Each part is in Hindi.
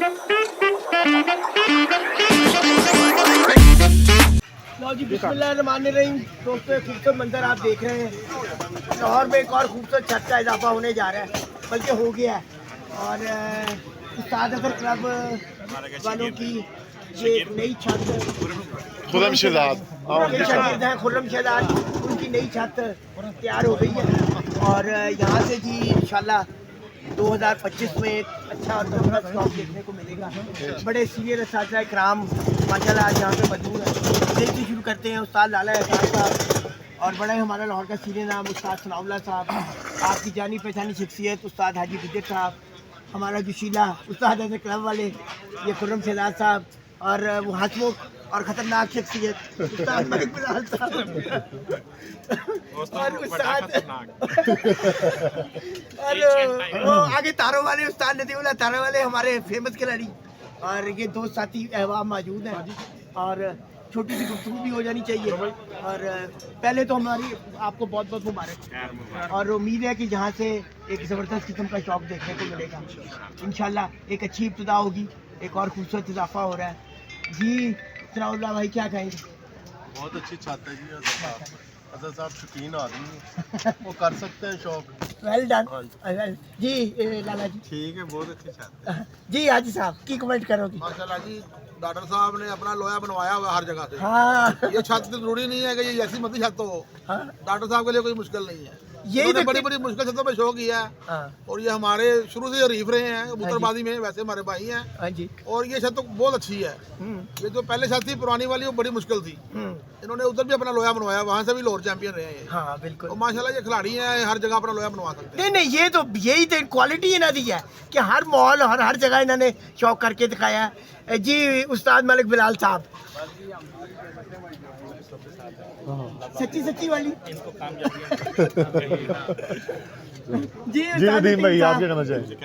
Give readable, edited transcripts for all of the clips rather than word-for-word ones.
लो जी, बिस्मिल्लाहिर्रहमानिर्रहीम। दोस्तों, खूबसूरत मंजर आप देख रहे हैं। लाहौर में एक और खूबसूरत छत का इजाफा होने जा रहा है, बल्कि हो गया है। और उस्ताद अजहर क्लब वालों की ये एक नई छत, खुर्रम शहजाद शागिर्द हैं खुर्रम शहजाद, उनकी नई छत तैयार हो गई है। और यहाँ से जी इंशाल्लाह 2025 में एक अच्छा और जबरदस्त स्टॉक देखने को मिलेगा। बड़े सीनियर असातिज़ा इकराम माशाल्लाह आज यहाँ पे मौजूद हैं। देखिए शुरू करते हैं उस्ताद लाला एहसान साहब, और बड़ा ही हमारा लाहौर का सीनियर नाम उस्ताद सनाउल्लाह साहब, आपकी जानी पहचानी शख्सियत उस्ताद हाजी गुज्जर साहब, हमारा जोशीला उस्ताद अजहर क्लब वाले ये खुर्रम शहजाद साहब, और वो हंसमुख और ख़तरनाक शख्सियत उस्ताद मलिक बिलाल साहब, और उस्ताद और वो आगे तारों वाले उस्ताद नदीमुल्लाह तारों वाले हमारे फेमस खिलाड़ी, और ये दो साथी अहबाब मौजूद हैं। और छोटी सी गुफ्तगू भी हो जानी चाहिए। और पहले तो हमारी आपको बहुत बहुत मुबारक, और उम्मीद है कि जहाँ से एक ज़बरदस्त किस्म का शौक देखने को मिलेगा। इंशाल्लाह एक अच्छी इब्तिदा होगी, एक और खूबसूरत इजाफा हो रहा है जी। सनाउल्लाह भाई क्या कहेंगे? बहुत अच्छी छत है जी। अजहर साहब शौकीन आदमी हैं, वो कर सकते हैं शौक। वेल डन जी। लाला जी ठीक है, बहुत अच्छी छत है जी। हाजी साहब की कमेंट करोगे? माशाल्लाह जी, डॉक्टर साहब ने अपना लोया बनवाया हुआ हर जगह से। हाँ ये छत तो जरूरी नहीं है कि ये ऐसी मत छत हो। हाँ, डॉक्टर साहब के लिए कोई मुश्किल नहीं है। यही इन्होंने तो बड़ी बड़ी मुश्किल छतों पे शो किया है। हाँ और ये हमारे शुरू से हरीफ रहे हैं कबूतरबाजी में, वैसे हमारे भाई हैं। हाँ जी। और ये छत तो बहुत अच्छी है। ये जो पहले छत थी पुरानी वाली, वो बड़ी मुश्किल थी। इन्होंने उधर भी अपना लोया बनवाया, वहाँ से भी लाहौर चैंपियन रहे हैं ये। हाँ बिल्कुल। और माशाल्लाह ये खिलाड़ी हैं, हर जगह अपना लोया बनवा सकते हैं। नहीं नहीं, ये तो यही तो क्वालिटी इन्हों दी है कि हर माहौल हर जगह इन्होंने शौक करके दिखाया है जी। उस्ताद मलिक बिलाल साहब, सच्ची सच्ची वाली जी जी नदीम भाई, आप क्या कहना चाहेंगे?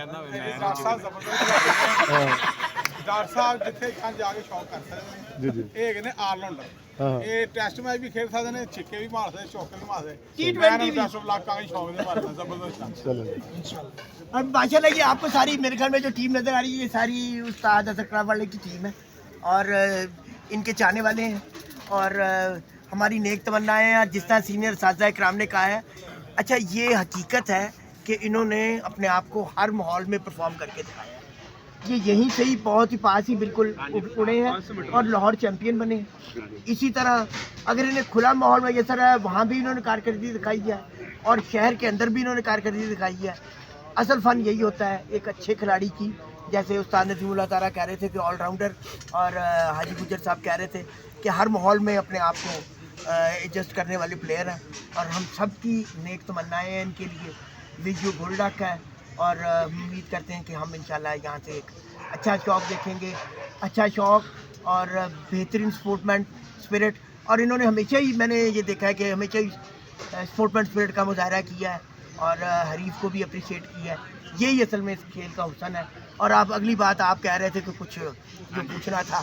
डॉक्टर साहब जिथे जाके शौक कर सकते जी जी एक ने ऑलराउंडर हाँ ये टेस्ट मैच भी खेल सकते हैं, छिक्के भी मार सकते, चौके भी मार सकते। T20 भी। 10 लाख का शौक दे मारना जबरदस्त। चलो। और माशाल्लाह ये आपको सारी मेरे ख्याल में जो टीम नजर आ रही है, ये सारी उस्ताद अजहर क्लब वाले की टीम है, और इनके चाहने वाले हैं, और हमारी नेक तमन्नाएं हैं। जिस तरह सीनियर साज़ा इकराम ने कहा है, अच्छा ये हकीकत है कि इन्होंने अपने आप को हर माहौल में परफॉर्म करके दिखाया है। ये यहीं से ही बहुत ही पास ही बिल्कुल उड़े हैं और लाहौर चैंपियन बने। इसी तरह अगर इन्हें खुला माहौल में जैसा रहा, वहाँ भी इन्होंने कारकर्दगी दिखाई है, और शहर के अंदर भी इन्होंने कारकर्दगी दिखाई है। असल फ़न यही होता है एक अच्छे खिलाड़ी की, जैसे उस्ताद नजीमुल्लाह तारा कह रहे थे कि ऑलराउंडर, और हाजी गुज्जर साहब कह रहे थे कि हर माहौल में अपने आप को एडजस्ट करने वाले प्लेयर हैं। और हम सब की नेक तमन्नाएँ हैं इनके लिए। विजू गोल्डक है, और उम्मीद करते हैं कि हम इंशाल्लाह यहाँ से एक अच्छा शौक देखेंगे, अच्छा शौक और बेहतरीन स्पोर्टमैन स्पिरिट। और इन्होंने हमेशा ही, मैंने ये देखा है कि हमेशा ही स्पोर्टमैन स्पिरिट का मुजाहरा किया है, और हरीफ को भी अप्रिशिएट किया है। यही असल में इस खेल का हुस्न है। और आप अगली बात आप कह रहे थे कि कुछ जो पूछना था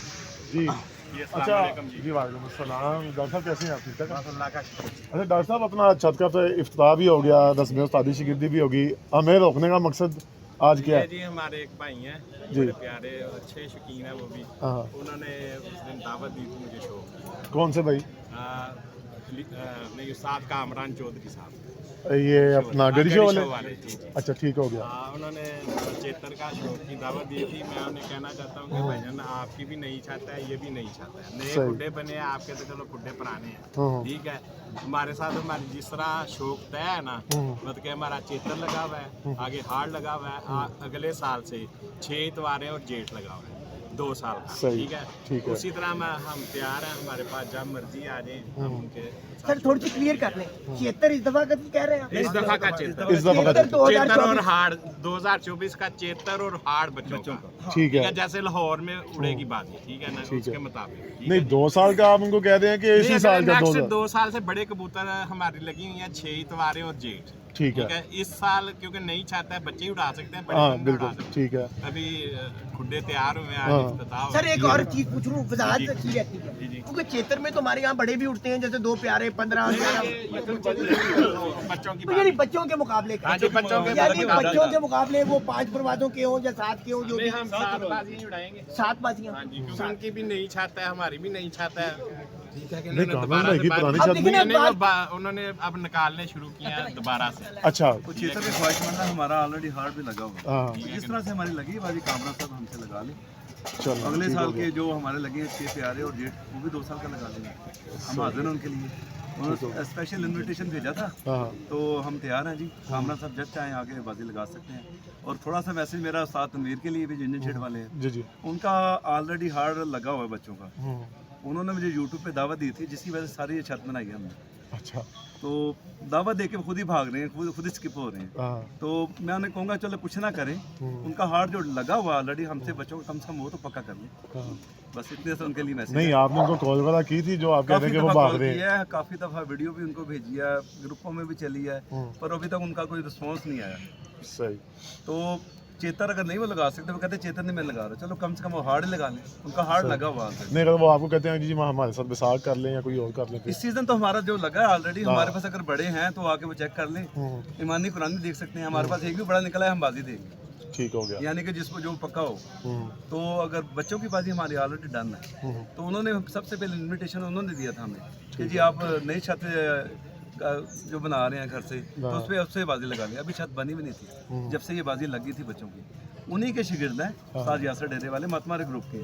जी अच्छा जी, वालेकुम अस्सलाम। डॉक्टर साहब कैसे हैं आप? ठीक ठाक? अच्छा डॉक्टर साहब, अपना छत का तो इफ्तिताह भी हो गया, रस्म उस्तादी शिगिर्दी भी होगी, हमें रोकने का मकसद आज क्या है? जी हमारे एक भाई हैं जी। बड़े प्यारे और अच्छे शौकीन है, वो भी हाँ। उन्होंने उस दिन दावत दी थी मुझे शौक की। कौन से भाई? अपने उस्ताद कामरान चौधरी साहब, ये अपना डेडी शो वाले? वाले जी जी। अच्छा ठीक हो गया। उन्होंने चेतर का शौक की दावत दी थी। मैं उन्हें कहना चाहता हूँ कि भाईजान आपकी भी नहीं चाहता है, ये भी नहीं चाहता है। नए सही। बुड्ढे बने हैं आपके, तो चलो बुड्ढे पुराने हैं, हाँ। ठीक है। हमारे साथ हमारी जिस तरह शौक तय है ना, मतलब कि हमारा चेतर लगा हुआ है, आगे हार्ड लगा हुआ है, अगले साल से 6 इतवारें और जेठ लगा हुआ है 2 साल का, सही, ठीक है। ठीक है। उसी तरह हम तैयार हैं, हमारे पास जब मर्जी आ जाए हम उनके सर थोड़ी सी क्लियर कर लें, 76 इस दफा का कह रहे हैं? इस दफा का चेतर, इस दफा का चेतर और 2024 हार्ड 2024 का चेतर और हार्ड बच्चों का, ठीक है। जैसे लाहौर में उड़ेगी बाजी, ठीक है ना, ठीक उसके है। मुताबिक, ठीक नहीं, है। 2 साल का आप उनको कह रहे हैं कि इसी साल का? 2 साल से बड़े कबूतर हमारी लगी हुई हैं 6 इतवारें और जेठ, ठीक है। इस साल क्योंकि नहीं चाहता है, बच्चे ही उड़ा सकते हैं, बड़े हाँ नहीं उड़ा बिल्कुल सकते। ठीक है। अभी खुड्डे तैयार हुए हैं, आज हाँ। इफ्तिताह हुआ सर है। एक और चीज पूछ लूँ, वजाहत जी। अच्छी रहती है जी, जी। क्योंकि चेतर में तो हमारे यहाँ बड़े भी उठते हैं, जैसे 2 प्यारे 15 ये तो बच्चों की यानी बच्चों के मुकाबले हाँ जी, बच्चों के यानी मुकाबले। बच्चों के मुकाबले वो 5 परवाजों के हों या 7 के हों, जो भी हम 7 बाजियां उड़ाएंगे। 7 बाजियां। हाँ जी, क्योंकि उनकी भी नहीं चाहता है, हमारी भी नहीं चाहता है। ठीक है कि नहीं, इन्होंने कामरान दोबारा भाई की से बात- पुरानी अब छत देखिए में। ना, उन्होंने अब निकालने शुरू किया है दोबारा से। अच्छा तो चेतर के ख्वाहिशमंद है, हमारा ऑलरेडी हार्ट भी लगा हुआ है। हाँ तो जिस तरह से हमारी लगी है बाजी, कामरा साहब हमसे लगा लें। चलो अगले ठीक हो साल गया। के जो हमारे लगे हैं 6 प्यारे और जेठ, वो भी 2 साल का लगा लेंगे। हम हाजिर हैं उनके लिए। उन्होंने स्पेशल इन्विटेशन भेजा था, हाँ तो हम तैयार हैं जी। कामरा साहब जब चाहें आगे बाजी लगा सकते हैं। और थोड़ा सा मैसेज मेरा साथ तनवीर के लिए भी, जिंजन शेड वाले हैं, जी जी। उनका ऑलरेडी हार्ट लगा हुआ है बच्चों का। उन्होंने मुझे यूट्यूब पे दावत दी थी, जिसकी वजह से सारी ये छत बनाई है हमने। अच्छा तो दावत दे के खुद ही भाग रहे हैं, खुद ही स्किप हो रहे हैं। हाँ तो मैं उन्हें कहूँगा चलो कुछ ना करें, उनका हार्ट जो लगा हुआ ऑलरेडी हमसे बच्चों का, कम से कम वो तो पक्का कर लें। हाँ। बस इतने से उनके लिए मैसेज नहीं, आपने उनको कॉल वगैरह की थी जो आप कह रहे काफी हैं कि वो दफा भाग कॉल रहे हैं? किया है, काफी दफा वीडियो भी उनको भेजी है, ग्रुपों में भी चली है, पर अभी तक उनका कोई रिस्पॉन्स नहीं आया। सही। तो चेतर अगर नहीं वो लगा सकते, वो कहते चेतर नहीं मैं लगा रहा, चलो कम से कम वो हार्ड लगा लें, उनका हार्ड लगा हुआ है। नहीं, अगर वो आपको कहते हैं कि जी हमारे साथ विसाख कर लें या कोई और कर लें फिर? इस सीजन तो हमारा जो लगा है ऑलरेडी, हमारे पास अगर बड़े हैं तो आके वो चेक कर लें, ईमानी कुरानी देख सकते हैं। हमारे पास एक भी बड़ा निकला है, हम बाजी देंगे, ठीक हो गया। यानी कि जिसको जो पक्का हो। तो अगर बच्चों की बाजी हमारी ऑलरेडी डन है, तो उन्होंने सबसे पहले इनविटेशन उन्होंने दिया था हमें कि जी आप नई छत जो बना रहे हैं घर से, तो उस पर उससे बाजी लगा लें। अभी छत बनी भी नहीं थी जब से ये बाजी लगी थी बच्चों की। उन्हीं के शिगिर्द हैं, साज यासर डेरे वाले मतमारे ग्रुप के,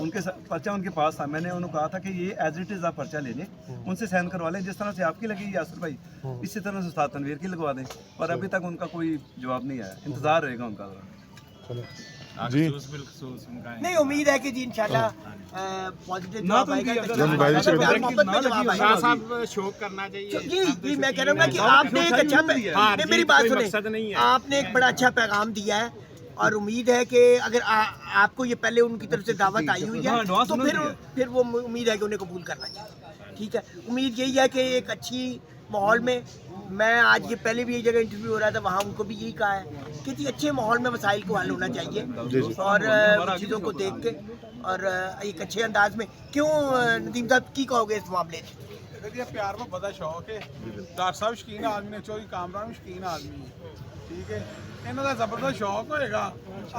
उनके पर्चा उनके पास था। मैंने उन्हें कहा था कि ये एज इट इज़ आप पर्चा ले लें, उनसे साइन करवा लें, जिस तरह से आपकी लगी यासर भाई, इसी तरह से उस्ताद तनवीर की लगवा दें। पर अभी तक उनका कोई जवाब नहीं आया, इंतज़ार रहेगा उनका। चलो जी जी। बिल्कुल उनका है। नहीं, उम्मीद है कि जी इंशाल्लाह पॉजिटिव ना जवाब तो आएगा। उनकी अच्छा, अगर मोबाइल से प्यार मोहब्बत में जवाब आएगा। शाह साहब शौक करना चाहिए। जी जी, मैं कह रहा हूँ ना कि आपने एक अच्छा नहीं, मेरी बात सुने, आपने एक बड़ा अच्छा पैगाम दिया है और उम्मीद है कि अगर आपको ये पहले उनकी तरफ से दावत आई हुई है तो फिर वो उम्मीद है कि उन्हें कबूल करना चाहिए। ठीक है, उम्मीद यही है कि एक अच्छी माहौल में, मैं आज ये पहले भी एक जगह इंटरव्यू हो रहा था, वहाँ उनको भी यही कहा है कि जी अच्छे माहौल में मसाइल को हल होना चाहिए और चीज़ों को देख के और एक अच्छे अंदाज में। क्यों नदीम साहब की कहोगे इस मामले में? देखिए प्यार में बड़ा शौक है, डॉक्टर साहब शकीन आदमी ने, चौधरी कामरान शकीन आदमी है। ठीक है, ਇਹਨਾਂ ਦਾ ਜ਼ਬਰਦਸਤ ਸ਼ੌਕ ਹੋਏਗਾ,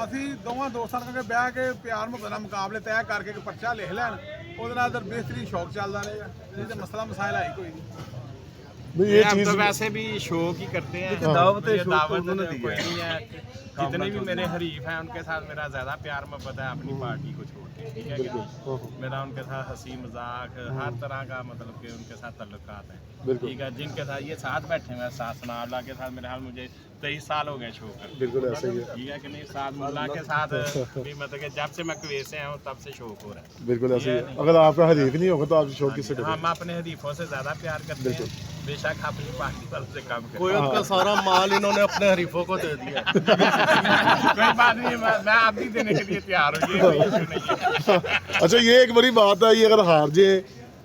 ਅਸੀਂ ਦੋਵਾਂ ਦੋਸਤਾਂ ਕਰਕੇ ਬਹਿ ਕੇ ਪਿਆਰ ਮੁਹੱਬਤ ਨਾਲ ਮੁਕਾਬਲੇ ਤੈਅ ਕਰਕੇ ਇੱਕ ਪਰਚਾ ਲਿਖ ਲੈਣ, ਉਹਦੇ ਨਾਲ ਤਾਂ ਬਿਹਤਰੀਨ ਸ਼ੌਕ ਚੱਲਦਾ ਰਹੇਗਾ। ਨਹੀਂ ਤੇ ਮਸਲਾ ਮਸਾਇਲ ਹੈ ਹੀ ਕੋਈ नहीं। नहीं, ये हम चीज तो वैसे भी शौक ही करते हैं। दावत ये शौक दावत उन्होंने कोई दी है। नहीं है। जितने भी मेरे हरीफ हैं उनके साथ मेरा ज़्यादा प्यार मोहब्बत है अपनी पार्टी को छोड़ के। ठीक है कि नहीं? मेरा उनके साथ हंसी मजाक हर तरह का मतलब कि उनके साथ ताल्लुकात हैं। ठीक है, जिनके साथ ये साथ बैठे हुए हैं, साथ सनाउल्लाह के साथ मेरे हाल मुझे 23 साल हो गए शो कर। बिल्कुल ऐसे ही है। ठीक है कि नहीं, साथ मुल्ला के साथ भी मतलब कि जब से मैं कुवैत से आया हूँ तब से शौक हो रहा है। बिल्कुल ऐसे ही है। अगर आपका हरीफ नहीं होगा तो आप शौक किससे करेंगे? हम अपने हरीफों से ज़्यादा प्यार करते हैं, बेशक अपनी पार्टी वालों से कम करते हैं। कोई का सारा माल इन्होंने अपने हरीफों को दे दिया। कोई बात नहीं, मैं आप भी देने के लिए तैयार हूँ, ये कोई issue नहीं है। अच्छा, ये एक बड़ी बात है, ये अगर हार जाए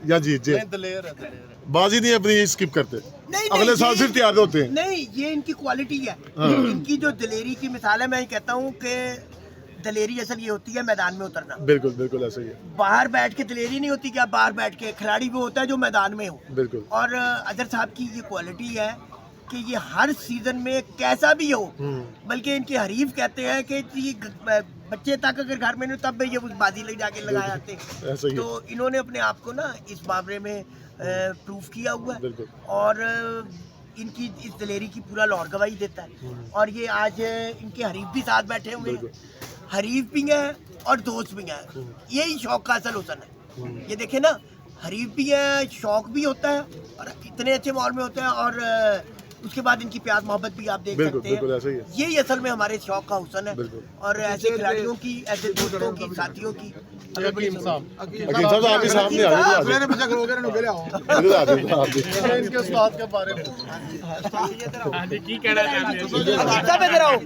या जीत जाए, दलेर है, दलेर है। बाजी नहीं अपनी स्किप करते, नहीं, अगले साल ये- फिर तैयार होते हैं। नहीं, ये इनकी क्वालिटी है, इनकी जो दलेरी की मिसाल है। मैं ये कहता हूँ कि दलेरी असल ये होती है मैदान में उतरना। बिल्कुल बिल्कुल ऐसे ही है। बाहर बैठ के दलेरी नहीं होती कि आप बाहर बैठ के, खिलाड़ी वो होता है जो मैदान में हो। बिल्कुल। और अजहर साहब की ये क्वालिटी है कि ये हर सीजन में कैसा भी हो, बल्कि इनके हरीफ कहते हैं कि जी बच्चे तक अगर घर में नहीं तब भी ये बाजी ले जाके लगा जाते हैं। ऐसे ही है। तो इन्होंने अपने आप को ना इस मामले में प्रूफ किया हुआ है बिल्कुल। और इनकी इस दलेरी की पूरा लाहौर गवाही देता है। और ये आज इनके हरीफ भी साथ बैठे हुए हैं, हरीफ भी हैं और दोस्त भी हैं। यही शौक का असल हुस्न है। ये देखे ना, हरीफ भी है, शौक भी होता है और इतने अच्छे माहौल में होता है और उसके बाद इनकी प्यार मोहब्बत भी आप देख बिल्कुल सकते हैं। बिल्कुल ऐसे ही है। यही असल में हमारे शौक का हुस्न है। बिल्कुल। और ऐसे खिलाड़ियों की, ऐसे दोस्तों की, साथियों की हकीम साहब, अकील साहब आप भी सामने आ जाइए। मेरे पीछे खड़ोगे ना गिरे आओ। इधर आ जाइए आप भी। इनके उस्ताद के बारे में हाँ जी, की कहना चाहते हैं? सब इधर आओ।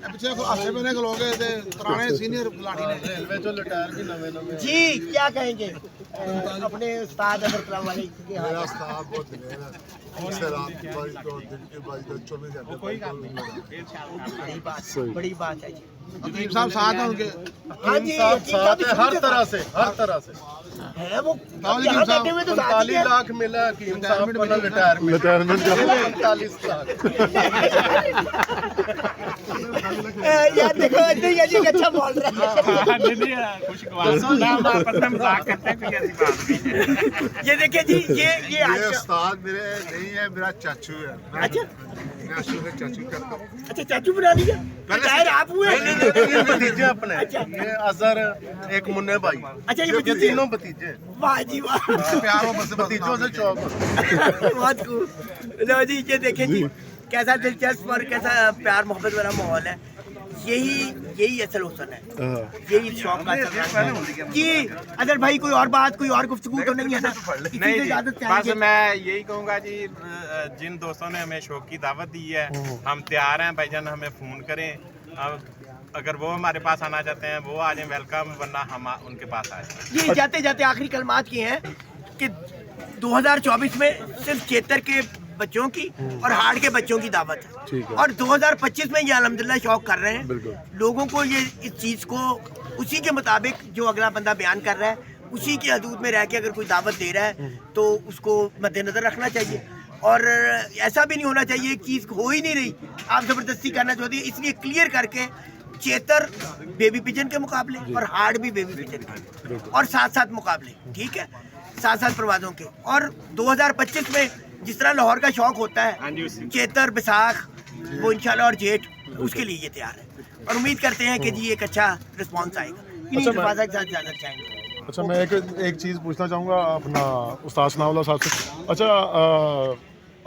पीछे आसे मैंने खड़ोगे थे पुराने सीनियर खिलाड़ी ने। रेलवे जो रिटायर भी नवे नवे जी क्या कहेंगे अपने उस्ताद अजहर कलाम वाले के हाल में? से रात की बारिश दो दिन की बारिश दो 24 घंटे बड़ी बात है जी। हकीम साहब साथ हैं उनके। हाँ जी, साथ हकीम साहब है हर तरह से है वो हाँ जी, यहाँ साहब, बैठे हुए तो साथ ही 45 हैं। लाख मिला हकीम साहब को रिटायरमेंट रिटायरमेंट का 45 लाख यार देखो नहीं अजी अच्छा बोल रहा है। खुशगवार ना हम आपस में मजाक करते हैं, कोई ऐसी बात नहीं है। ये देखिए जी ये ये आज उस्ताद मेरे नहीं है, मेरा चाचू है। अच्छा मैं अशोक के चाचू करता हूँ। अच्छा चाचू बना लिया रिटायर आप हुए। ये भतीजे अपने, ये अजहर एक मुन्ने भाई। अच्छा ये ये भतीजे तीनों भतीजे वाह जी वाह प्यार मोहब्बत से भतीजों से चौक बहुत खूब। लो जी ये देखें जी कैसा दिलचस्प और कैसा प्यार मोहब्बत वाला माहौल है। यही असल हुस्न है, यही शौक का असर है। जी अदर भाई कोई और बात कोई और गुफ्तगू तो नहीं है ना? इसी नहीं से जी, इजाजत बस चाहेंगे। मैं यही कहूँगा जी, जिन दोस्तों ने हमें शो की दावत दी है, हम तैयार हैं भाईजान, हमें फ़ोन करें। अब अगर वो हमारे पास आना चाहते हैं वो आ जाएं, वेलकम, वरना हम उनके पास आए। ये जाते जाते आखिरी कलमात ये हैं कि 2024 में सिर्फ चेतर के बच्चों की और हाड़ के बच्चों की दावत है, और 2025 में ये अल्हम्दुलिल्लाह शौक कर रहे हैं लोगों को। ये इस चीज़ को उसी के मुताबिक जो अगला बंदा बयान कर रहा है उसी की हदूद में रह के अगर कोई दावत दे रहा है तो उसको मद्देनजर रखना चाहिए। और ऐसा भी नहीं होना चाहिए एक चीज़ हो ही नहीं रही आप ज़बरदस्ती करना चाहते हैं, इसलिए क्लियर करके चेतर बेबी पिजन के मुकाबले और हार्ड भी बेबी पिजन के और साथ साथ मुकाबले, ठीक है, साथ साथ परवाज़ों के। और 2025 में जिस तरह लाहौर का शौक होता है चेतर बैसाख वो इंशाल्लाह और जेठ उसके लिए ये तैयार है, और उम्मीद करते हैं कि जी एक अच्छा रिस्पॉन्स आएगा। इन्हीं अल्फाज़ के साथ इजाज़त चाहेंगे। अच्छा मैं एक चीज़ पूछना चाहूँगा अपना उस्ताद सनाउल्लाह साहब से। अच्छा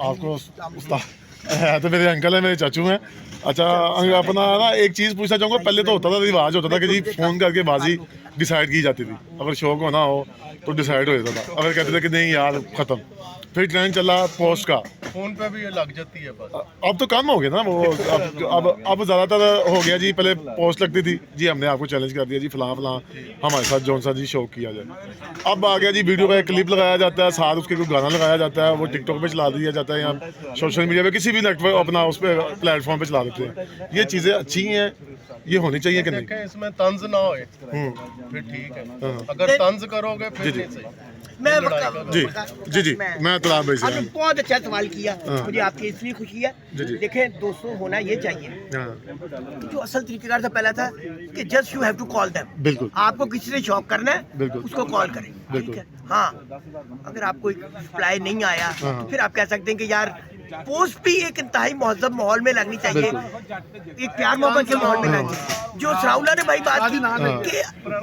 आपको उस्ताद है तो मेरे अंकल है, मेरे चाचू हैं। अच्छा अपना ना एक चीज़ पूछना चाहूँगा, पहले तो होता था रिवाज होता था कि जी फ़ोन करके बाजी डिसाइड की जाती थी, अगर शौक होना हो तो डिसाइड हो जाता था। अगर कहते थे कि नहीं यार ख़त्म, फिर ट्रेंड चला पोस्ट का, फोन पे भी ये लग जाती है बस। अब तो कम हो गया ना वो, अब ज़्यादातर हो गया जी। पहले पोस्ट लगती थी जी हमने आपको चैलेंज कर दिया जी फलां फलां हमारे साथ जौन सा जी शौक किया जाए। अब आ गया जी वीडियो का एक क्लिप लगाया जाता है, साथ उसके कोई गाना लगाया जाता है, वो टिकटॉक पे चला दिया जाता है या सोशल मीडिया पे किसी भी नेटवर्क अपना उस पर प्लेटफॉर्म पे चला देते हैं। ये चीज़ें अच्छी हैं, ये होनी चाहिए कि नहीं? देखें इसमें तंज ना होए फिर ठीक है, अगर तंज करोगे फिर नहीं सही। मैं जी जी जी मैं तलाब भाई से। आपने बहुत अच्छा सवाल किया, मुझे आपकी इसलिए खुशी है। देखें दोस्तों होना ये चाहिए जो असल तरीकेकार से पहला था कि just you have to call them. बिल्कुल आपको किसी से शौक करना है बिल्कुल उसको कॉल करें, ठीक है। हाँ अगर आपको रिप्लाई नहीं आया तो फिर आप कह सकते हैं कि यार पोस्ट भी एक इंतहाई महज़ब माहौल में लगनी चाहिए, एक प्यार मोहब्बत के माहौल में लगनी चाहिए। जो सराउल्लाह ने भाई बात की कि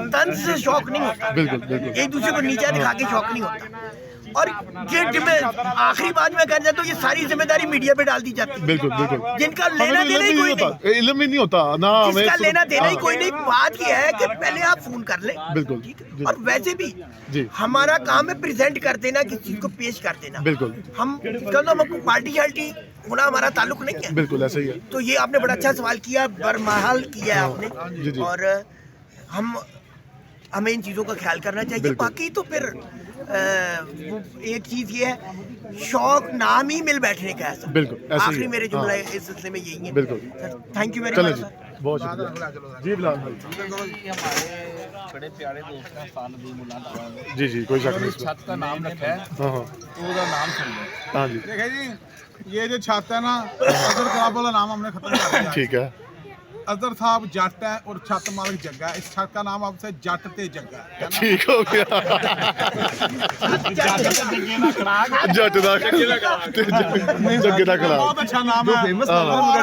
तंज से शौक नहीं होता, बिल्कुल बिल्कुल एक दूसरे को नीचा दिखा के शौक नहीं होता। और ये आखिरी बात में कहना चाहता हूँ, ये सारी जिम्मेदारी मीडिया पे डाल दी जाती है। बिल्कुल बिल्कुल जिनका लेना देना ही कोई नहीं, इल्म ही नहीं होता ना हमें, जिसका लेना देना ही कोई नहीं। बात ये है कि पहले आप फोन कर लें, बिल्कुल ठीक है? और वैसे भी जी हमारा काम है प्रेजेंट कर देना, किसी चीज को पेश कर देना। बिल्कुल हम हमको पार्टी शार्टी होना हमारा ताल्लुक नहीं है, बिल्कुल ऐसा ही है। तो ये आपने बड़ा अच्छा सवाल किया, बरमहल किया है आपने, जी, जी। और हमें इन चीज़ों का ख्याल करना चाहिए। बाकी तो फिर वो एक चीज़ ये है शौक नाम ही मिल बैठने का है, बिल्कुल ऐसा ही आखिरी है। मेरे जुमला इस सिलसिले में यही है। बिल्कुल थैंक यू वेरी चले मच। जी बहुत शुक्रिया जी बिलाल भाई। बड़े प्यारे दोस्त हैं सानदीमुल्लाह दावा जी जी कोई शक नहीं इसमें। छत का नाम रखा है हाँ हाँ तो उसका नाम सुन लो। हाँ जी देखिए जी, ये जो छत है ना, अजहर क्लब वाला नाम हमने खत्म कर दिया। ठीक है अजहर साहब जट है और छत मालिक जग्गा है। इस छत का नाम आपसे जट ते जग्गा है ना? ठीक हो गया जट दा जग्गे दा खिलाफ बहुत अच्छा नाम है, और मैं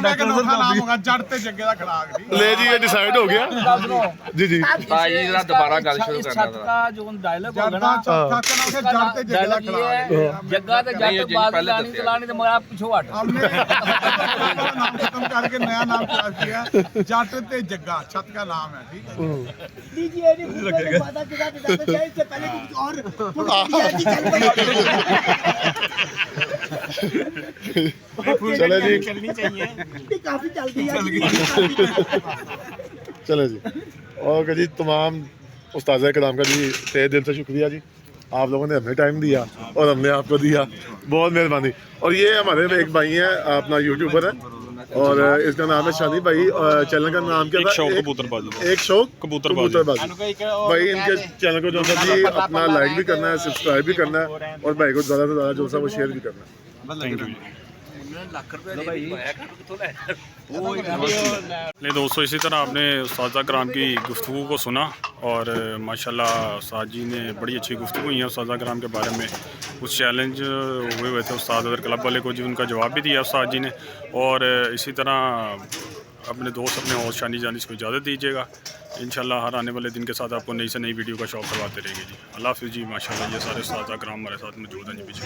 कहता अनोखा नाम होगा जट ते जग्गे दा खड़ाक। ठीक है? ले जी ये डिसाइड हो गया जी जी दोबारा गल शुरू करना था। का जो डायलॉग होगा ना, छत का नाम से जट ते जग्गे दा डायलॉग ये खड़ाक। है जग्गा ते जट बाज लानी तो मैं आप पीछे हट। हमने नाम खत्म करके नया नाम तैयार किया, जट ते जग्गा छत का नाम है। ठीक है, लीजिए नहीं लगेगा पता चला चाहिए इससे पहले कुछ और पुलिस चल पड़ी। चले जी चलनी चाहिए। काफी चलती है। चले जी और जी तमाम उस्ताद कराम का जी तहे दिल से शुक्रिया जी, आप लोगों ने हमें टाइम दिया और हमने आपको दिया, बहुत मेहरबानी। और ये हमारे एक भाई हैं, अपना यूट्यूबर है और इसका नाम है शानी भाई, चैनल का नाम क्या था? एक शौक कबूतरबाजी। भाई इनके चैनल को जो है जी अपना लाइक भी करना है, सब्सक्राइब भी करना है और भाई को ज़्यादा से ज़्यादा जो सा वो शेयर भी करना है। Thank you. नहीं दोस्तों, इसी तरह आपने उस्ताद कराम की गुफ्तगू को सुना और माशाल्लाह उस्ताद जी ने बड़ी अच्छी गुफ्तगू हुई है उस्ताद कराम के बारे में। कुछ चैलेंज हुए थे उस्ताद अदर क्लब वाले को जी, उनका जवाब भी दिया उस्ताद जी ने। और इसी तरह अपने दोस्त अपने और शानी जानिस को इजाज़त दीजिएगा। इंशाल्लाह हर आने वाले दिन के साथ आपको नई से नई वीडियो का शौक़ करवाते रहेंगे जी। अल्लाह हाफ़िज़ जी। माशाल्लाह ये सारे उस्ताद कराम हमारे साथ मौजूद हैं जी पीछे।